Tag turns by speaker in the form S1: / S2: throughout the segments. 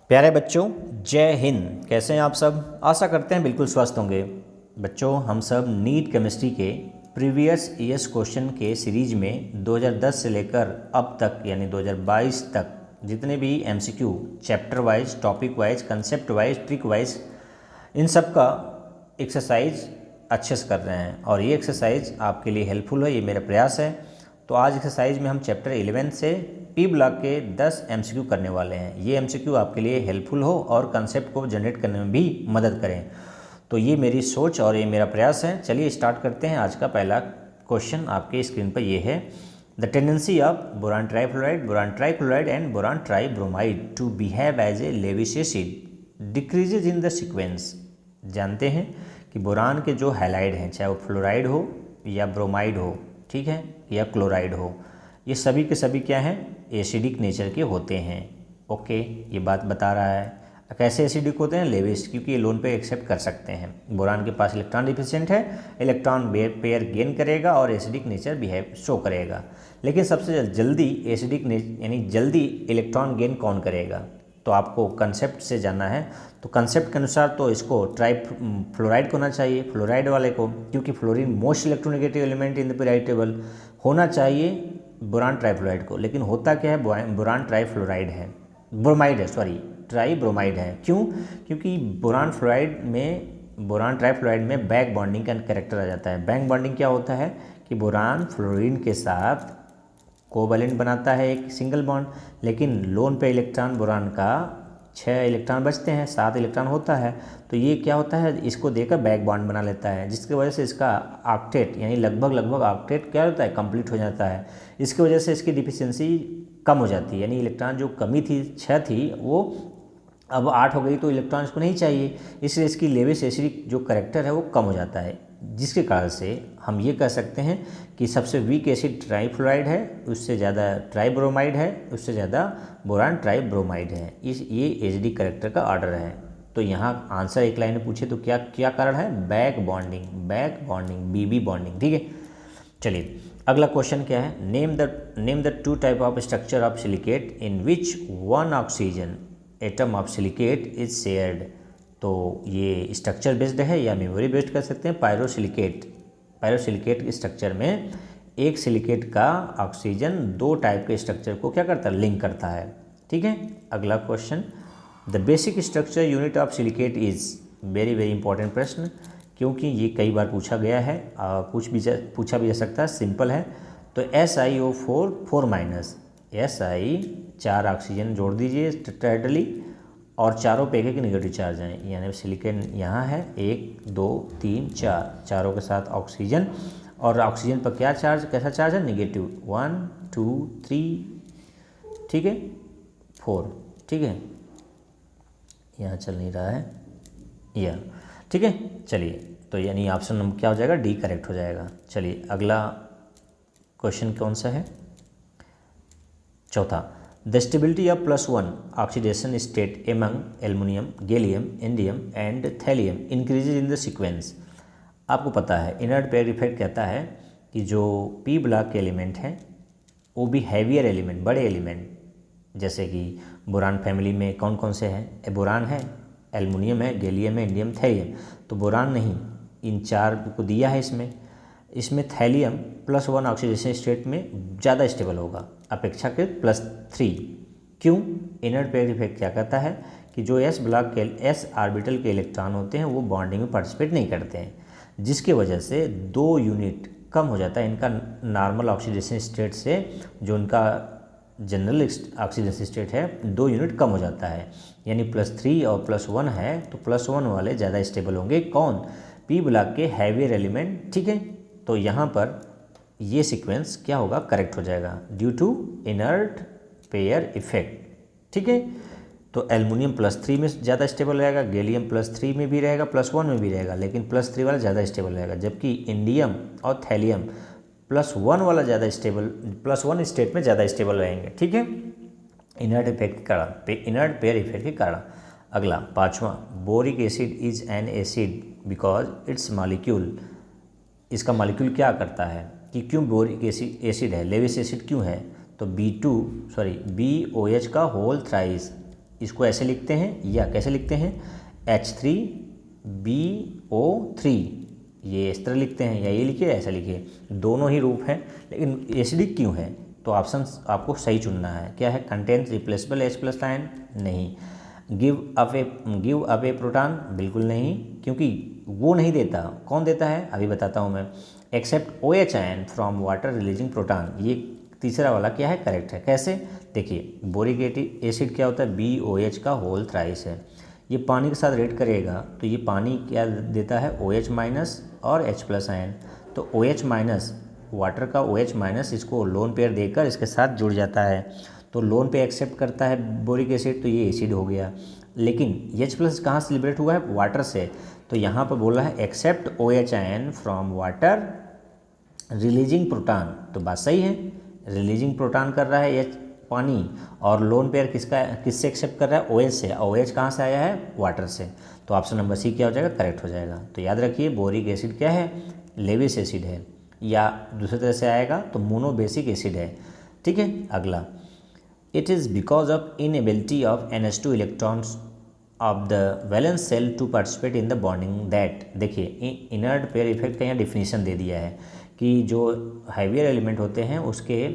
S1: प्यारे बच्चों, जय हिंद। कैसे हैं आप सब? आशा करते हैं बिल्कुल स्वस्थ होंगे। बच्चों, हम सब नीट केमिस्ट्री के प्रीवियस ईयर्स क्वेश्चन के सीरीज में 2010 से लेकर अब तक यानी 2022 तक जितने भी MCQ chapter wise, topic wise, concept wise, trick wise, इन सब का एक्सरसाइज अच्छे से कर रहे हैं और ये एक्सरसाइज आपके लिए हेल्पफुल है, ये मेरा प्रयास है। तो आज एक्सरसाइज में हम चैप्टर 11 से पी ब्लॉक के 10 एमसीक्यू करने वाले हैं। ये एमसीक्यू आपके लिए हेल्पफुल हो और कंसेप्ट को जनरेट करने में भी मदद करें। तो ये मेरी सोच और ये मेरा प्रयास है। चलिए स्टार्ट करते हैं। आज का पहला क्वेश्चन आपके स्क्रीन पर ये है, the tendency of boron trifluoride, boron trichloride and boron tribromide to behave as a Lewis acid decreases in the sequence. जानते हैं कि बोरान के जो हैलाइड हैं, चाहे वो फ्लोराइड हो या ब्रोमाइड हो, ठीक है, या क्लोराइड हो, ये सभी के सभी क्या हैं, एसिडिक नेचर के होते हैं। ओके, ये बात बता रहा है। कैसे एसिडिक होते हैं? लेविश, क्योंकि ये लोन पे एक्सेप्ट कर सकते हैं। बोरान के पास इलेक्ट्रॉन डिफिशिएंट है, इलेक्ट्रॉन पेयर गेन करेगा और एसिडिक नेचर बिहेव शो करेगा। लेकिन सबसे जल्दी एसिडिक यानी जल्दी इलेक्ट्रॉन गेन कौन करेगा? तो आपको कंसेप्ट से जानना है। तो कंसेप्ट के अनुसार तो इसको फ्लोराइड को होना चाहिए, फ्लोराइड वाले को, क्योंकि fluorine most electronegative element in the periodic table. होना चाहिए बोरान ट्राइफ्लोराइड को, लेकिन होता क्या है, बोरान ट्राइफ्लोराइड है, ब्रोमाइड है, सॉरी ट्राइब्रोमाइड है। क्यों? क्योंकि बोरान फ्लोराइड में, बोरान ट्राइफ्लोराइड में बैक बॉन्डिंग का कैरेक्टर आ जाता है। बैक बॉन्डिंग क्या होता है कि बोरान फ्लोरीन के साथ कोवैलेंट बनाता है एक सिंगल बॉन्ड, लेकिन लोन पे इलेक्ट्रॉन बोरान का 6 इलेक्ट्रॉन बचते हैं, 7 इलेक्ट्रॉन होता है। तो ये क्या होता है, इसको देकर बैक बॉन्ड बना लेता है, जिसकी वजह से इसका ऑक्टेट यानी लगभग ऑक्टेट क्या होता है, कंप्लीट हो जाता है। इसकी वजह से इसकी डिफिशियंसी कम हो जाती है, यानी इलेक्ट्रॉन जो कमी थी 6 थी वो अब 8 हो गई, तो इलेक्ट्रॉन इसको नहीं चाहिए, इसलिए इसकी लेविश एसिडिक जो करेक्टर है वो कम हो जाता है। जिसके कारण से हम ये कह सकते हैं कि सबसे वीक एसिड ट्राइफ्लोराइड है, उससे ज़्यादा ट्राइब्रोमाइड है, उससे ज़्यादा बोरान ट्राइब्रोमाइड है। ये एसिडिक करेक्टर का ऑर्डर है। तो यहाँ आंसर एक लाइन में पूछे तो क्या क्या कारण है? बैक बॉन्डिंग, बीबी बॉन्डिंग। ठीक है, चलिए अगला क्वेश्चन क्या है, name the two type of structure of silicate in which one oxygen atom of silicate is shared. तो ये स्ट्रक्चर बेस्ड है या मेमोरी बेस्ड कर सकते हैं। पायरोसिलिकेट स्ट्रक्चर में एक सिलिकेट का ऑक्सीजन 2 टाइप के स्ट्रक्चर को क्या करता है, लिंक करता है। ठीक है, अगला question, the basic structure unit of silicate is, very very important प्रश्न, क्योंकि ये कई बार पूछा गया है, पूछा भी जा सकता है। सिंपल है, तो SiO4 4 माइनस, Si 4 ऑक्सीजन जोड़ दीजिए टेट्राहेड्रली और चारों पे एक नेगेटिव चार्ज हैं, यानी सिलिकॉन यहाँ है 1 2 3 4, चारों के साथ ऑक्सीजन, और ऑक्सीजन पर क्या चार्ज, कैसा चार्ज है, नेगेटिव 1 2 3, ठीक है, 4, ठीक है, यहाँ चल नहीं रहा है यह, ठीक है। चलिए, तो यानी ऑप्शन नंबर क्या हो जाएगा, डी करेक्ट हो जाएगा। चलिए अगला क्वेश्चन कौन सा है, चौथा, the stability of +1 oxidation state among aluminium, gallium, indium and thallium increases in the sequence. आपको पता है इनर्ट पेयर इफेक्ट कहता है कि जो पी ब्लॉक के एलिमेंट हैं वो भी हैवियर एलिमेंट, बड़े एलिमेंट, जैसे कि बोरान फैमिली में कौन कौन से हैं, बोरान है, एल्युमिनियम है, गैलियम है, इंडियम, थैलियम। तो बोरान नहीं, इन 4 को दिया है। इसमें थैलियम +1 ऑक्सीडेशन स्टेट में ज़्यादा स्टेबल होगा अपेक्षाकृत +3। क्यों? इनर्ट पेयर इफेक्ट क्या कहता है कि जो S ब्लॉक के S ऑर्बिटल के इलेक्ट्रॉन होते हैं वो बॉन्डिंग में पार्टिसिपेट नहीं करते हैं, जिसकी वजह से 2 यूनिट कम हो जाता है इनका नॉर्मल ऑक्सीडेशन स्टेट से, जो उनका जनरल ऑक्सीडेशन स्टेट है 2 यूनिट कम हो जाता है, यानी +3 और +1 है, तो +1 वाले ज़्यादा स्टेबल होंगे। कौन? पी ब्लॉक के हैवियर एलिमेंट। ठीक है, तो यहाँ पर ये सीक्वेंस क्या होगा, करेक्ट हो जाएगा due to inert pair effect. ठीक है, तो एल्युमिनियम +3 में ज़्यादा स्टेबल रहेगा, गैलियम +3 में भी रहेगा, +1 में भी रहेगा, लेकिन +3 वाला ज़्यादा स्टेबल रहेगा, जबकि इंडियम और थैलियम +1 वाला ज़्यादा स्टेबल, +1 स्टेट में ज़्यादा स्टेबल रहेंगे। ठीक है, इनर्ट इफेक्ट के कारण, इनर्ट पेयर इफेक्ट के कारण। अगला पाँचवा, boric acid is an acid because it's molecule, इसका मॉलिक्यूल क्या करता है कि क्यों बोरिक एसिड है, लेविस एसिड क्यों है, तो BOH का होल थ्राइस इसको ऐसे लिखते हैं या कैसे लिखते हैं, H3BO3, ये इस तरह लिखते हैं, या ये लिखिए ऐसा लिखिए, दोनों ही रूप हैं। लेकिन एसिडिक क्यों है, तो ऑप्शन आपको सही चुनना है। क्या है, कंटेंट्स रिप्लेसेबल H+ आयन, नहीं। गिव अवे प्रोटॉन, बिल्कुल नहीं, क्योंकि वो नहीं देता। कौन देता है, अभी बताता हूँ मैं। Accept OH ion from water releasing proton, ये तीसरा वाला क्या है, करेक्ट है। कैसे, देखिए बोरिक एसिड क्या होता है, BOH का होल थ्राइस है। ये पानी के साथ रेट करेगा तो ये पानी क्या देता है, OH- और H+ आयन। तो OH- वाटर का OH- इसको लोन पेयर देकर इसके साथ जुड़ जाता है, तो लोन पे एक्सेप्ट करता है बोरिक एसिड, तो ये एसिड हो गया। लेकिन H+ कहाँ से लिबरेट हुआ है, वाटर से। तो यहाँ पर बोला है accept OH ion from water releasing proton, तो बात सही है, रिलीजिंग प्रोटॉन कर रहा है H पानी, और लोन पेयर किससे एक्सेप्ट कर रहा है, OH से। OH कहाँ से आया है, वाटर से। तो ऑप्शन नंबर सी क्या हो जाएगा, करेक्ट हो जाएगा। तो याद रखिए बोरिक एसिड क्या है, लेविस एसिड है, या दूसरी तरह से आएगा तो मोनोबेसिक एसिड है। ठीक है, अगला, it is because of inability of NH2 electrons of the valence shell to participate in the bonding that. देखिए इनर्ट पेयर इफेक्ट का यहाँ डिफिनीशन दे दिया है कि जो हैवियर एलिमेंट होते हैं उसके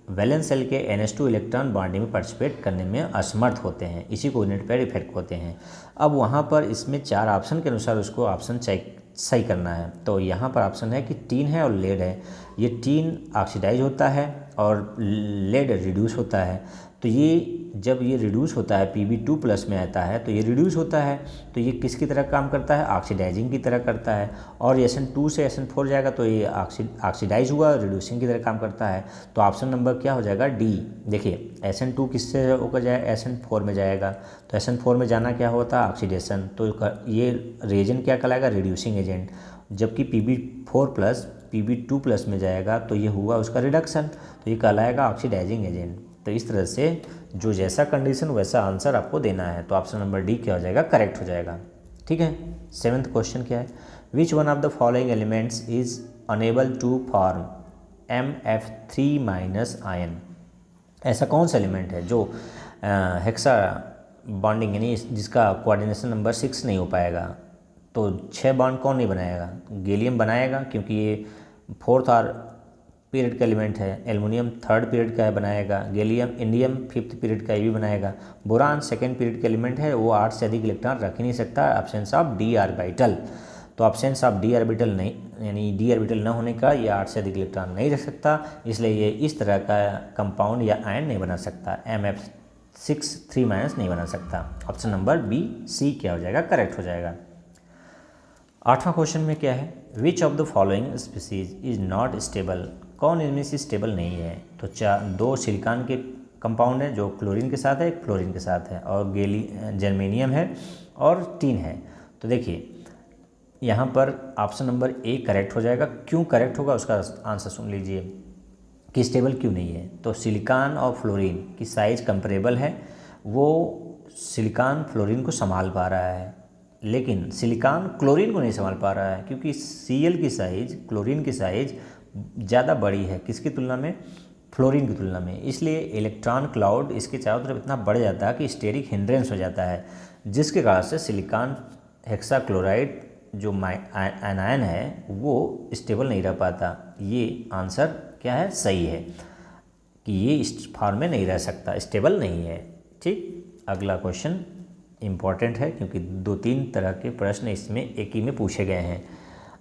S1: वैलेंस सेल के NH2 इलेक्ट्रॉन बॉन्डिंग में पार्टिसिपेट करने में असमर्थ होते हैं, इसी को इनर्ट पेयर इफेक्ट होते हैं। अब वहाँ पर इसमें 4 ऑप्शन के अनुसार उसको ऑप्शन चेक सही करना है। तो यहाँ पर ऑप्शन है कि टीन है और लेड है। ये टीन ऑक्सीडाइज होता है और लेड रिड्यूस होता है। तो ये जब ये रिड्यूस होता है Pb2+ में आता है, तो ये रिड्यूस होता है, तो ये किसकी तरह काम करता है, ऑक्सीडाइजिंग की तरह करता है। और SN2 से SN4 जाएगा तो ये ऑक्सीडाइज हुआ, रिड्यूसिंग की तरह काम करता है। तो ऑप्शन नंबर क्या हो जाएगा, डी। देखिए SN2 किससे होकर जाए, SN4 में जाएगा, तो SN4 में जाना क्या होता है, ऑक्सीडेशन। तो ये रिएजेंट क्या कहलाएगा, रिड्यूसिंग एजेंट। जबकि Pb4+ Pb2+ में जाएगा तो ये हुआ उसका रिडक्शन, तो ये कहलाएगा ऑक्सीडाइजिंग एजेंट। तो इस तरह से जो जैसा कंडीशन वैसा आंसर आपको देना है। तो ऑप्शन नंबर डी क्या हो जाएगा, करेक्ट हो जाएगा। ठीक है, 7th क्वेश्चन क्या है, which one of the following elements is unable to form MF3- ion. ऐसा कौन सा एलिमेंट है जो हेक्सा बॉन्डिंग यानी जिसका कोऑर्डिनेशन नंबर 6 नहीं हो पाएगा। तो 6 बॉन्ड कौन नहीं बनाएगा, गैलियम बनाएगा क्योंकि ये 4th और पीरियड का एलिमेंट है। एल्युमिनियम 3rd पीरियड का है, बनाएगा। गैलियम इंडियम 5th पीरियड का ये भी बनाएगा। बोरान 2nd पीरियड का एलिमेंट है, वो 8 से अधिक इलेक्ट्रॉन रख ही नहीं सकता। Option of D orbital. तो ऑप्शन ऑफ डी ऑर्बिटल नहीं, यानी डी ऑर्बिटल न होने का ये 8 से अधिक इलेक्ट्रॉन नहीं रख सकता, इसलिए ये इस तरह का कंपाउंड या आयन नहीं बना सकता, MF6 3- नहीं बना सकता। ऑप्शन नंबर बी सी क्या हो जाएगा, करेक्ट हो जाएगा। 8वां क्वेश्चन में क्या है, which of the following species is not stable. कौन इनमें से स्टेबल नहीं है। तो 2 सिलिकॉन के कंपाउंड है जो क्लोरीन के साथ है, एक फ्लोरीन के साथ है, और जर्मेनियम है और टीन है। तो देखिए यहाँ पर ऑप्शन नंबर ए करेक्ट हो जाएगा। क्यों करेक्ट होगा उसका आंसर सुन लीजिए कि स्टेबल क्यों नहीं है। तो सिलिकॉन और फ्लोरीन की साइज कंपेरेबल है, वो सिलिकॉन फ्लोरीन को संभाल पा रहा है, लेकिन सिलिकॉन क्लोरीन को नहीं संभाल पा रहा है, क्योंकि Cl की साइज, क्लोरीन की साइज ज़्यादा बड़ी है किसकी तुलना में, फ्लोरीन की तुलना में। इसलिए इलेक्ट्रॉन क्लाउड इसके चारों तरफ इतना बढ़ जाता है कि स्टेरिक हिंड्रेंस हो जाता है, जिसके कारण से सिलिकॉन हेक्साक्लोराइड जो आयन है वो स्टेबल नहीं रह पाता। ये आंसर क्या है, सही है कि ये इस फॉर्म में नहीं रह सकता, स्टेबल नहीं है। ठीक, अगला क्वेश्चन इम्पॉर्टेंट है क्योंकि 2-3 तरह के प्रश्न इसमें एक ही में पूछे गए हैं।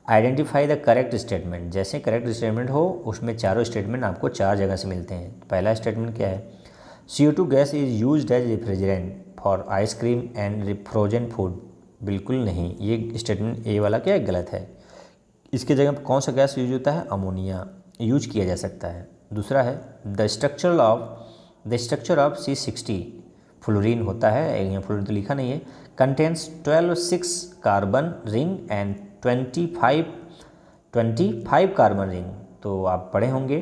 S1: Identify the correct statement. जैसे करेक्ट स्टेटमेंट हो उसमें चारों स्टेटमेंट आपको 4 जगह से मिलते हैं। पहला स्टेटमेंट क्या है, CO2 gas is used as refrigerant for ice cream and frozen food. बिल्कुल नहीं, ये स्टेटमेंट ए वाला क्या है, गलत है। इसके जगह कौन सा गैस यूज होता है, अमोनिया यूज किया जा सकता है। दूसरा है the structure of C60 fluorine होता है, यहाँ फ्लोरीन तो लिखा नहीं है, contains 12 6 carbon ring and 25 carbon ring. तो आप पढ़े होंगे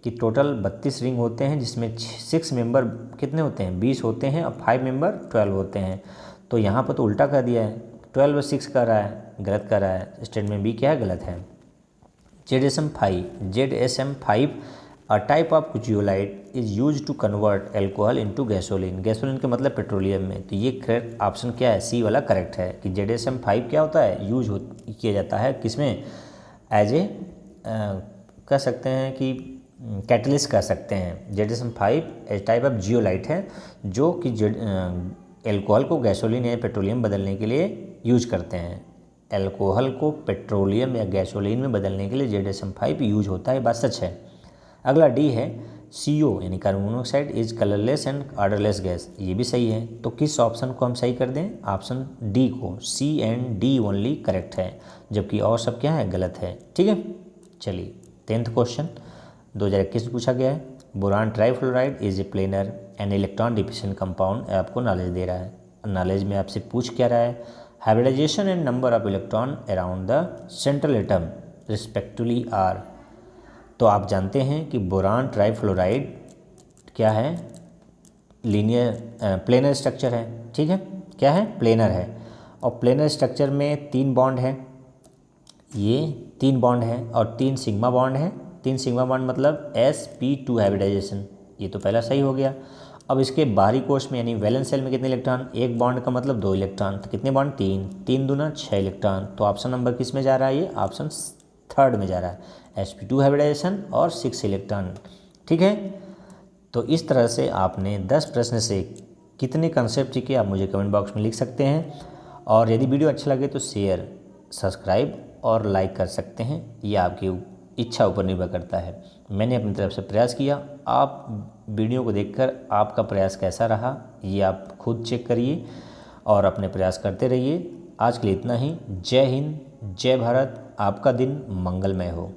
S1: कि टोटल 32 रिंग होते हैं, जिसमें 6 मेंबर कितने होते हैं, 20 होते हैं, और 5 मेंबर 12 होते हैं। तो यहाँ पर तो उल्टा कर दिया है, 12 और 6 कर रहा है, गलत कर रहा है। स्टेटमेंट बी क्या है, गलत है। ZSM5 a type of zeolite is use to convert alcohol into gasoline. Gasoline का मतलब पेट्रोलियम में, तो ये करेक्ट ऑप्शन क्या है, सी वाला करेक्ट है कि ZSM-5 क्या होता है, यूज किया जाता है किसमें, एज ए कह सकते हैं कि कैटलिस्ट कह सकते हैं। ZSM-5 एक टाइप ऑफ जियोलाइट है जो कि एल्कोहल को गैसोलीन या पेट्रोलियम बदलने के लिए यूज करते हैं। एल्कोहल को पेट्रोलियम या गैसोलीन में बदलने के लिए ZSM-5 यूज होता है, बात सच है। अगला डी है CO यानी carbon monoxide is colourless and odourless gas, ये भी सही है। तो किस ऑप्शन को हम सही कर दें, ऑप्शन डी को, C and D only correct है, जबकि और सब क्या है, गलत है। ठीक है, चलिए 10th क्वेश्चन 2021 में पूछा गया है। Boron trifluoride is a planar and electron deficient compound, आपको नॉलेज दे रहा है। नॉलेज में आपसे पूछ क्या रहा है, hybridization and number of electron around the central atom respectively are. तो आप जानते हैं कि बोरान ट्राइफ्लोराइड क्या है, लीनियर प्लेनर स्ट्रक्चर है। ठीक है, क्या है, प्लेनर है, और प्लेनर स्ट्रक्चर में 3 बॉन्ड है, ये 3 बॉन्ड है और 3 सिग्मा बॉन्ड है। 3 सिग्मा बॉन्ड मतलब sp2 हाइब्रिडाइजेशन, ये तो पहला सही हो गया। अब इसके बाहरी कोश में यानी वैलेंस सेल में कितने इलेक्ट्रॉन, 1 बॉन्ड का मतलब 2 इलेक्ट्रॉन, तो कितने बॉन्ड, 3, 3 दूना 6 इलेक्ट्रॉन। तो ऑप्शन नंबर किस में जा रहा है, ये ऑप्शन 3rd में जा रहा है, sp2 हाइब्रिडाइजेशन और 6 इलेक्ट्रॉन। ठीक है, तो इस तरह से आपने 10 प्रश्न से कितने कंसेप्ट सीखे आप मुझे कमेंट बॉक्स में लिख सकते हैं, और यदि वीडियो अच्छा लगे तो शेयर, सब्सक्राइब और लाइक कर सकते हैं, ये आपकी इच्छा ऊपर निर्भर करता है। मैंने अपनी तरफ से प्रयास किया, आप वीडियो को देखकर आपका प्रयास कैसा रहा ये आप खुद चेक करिए और अपने प्रयास करते रहिए। आज के लिए इतना ही। जय हिंद, जय भारत, आपका दिन मंगलमय हो।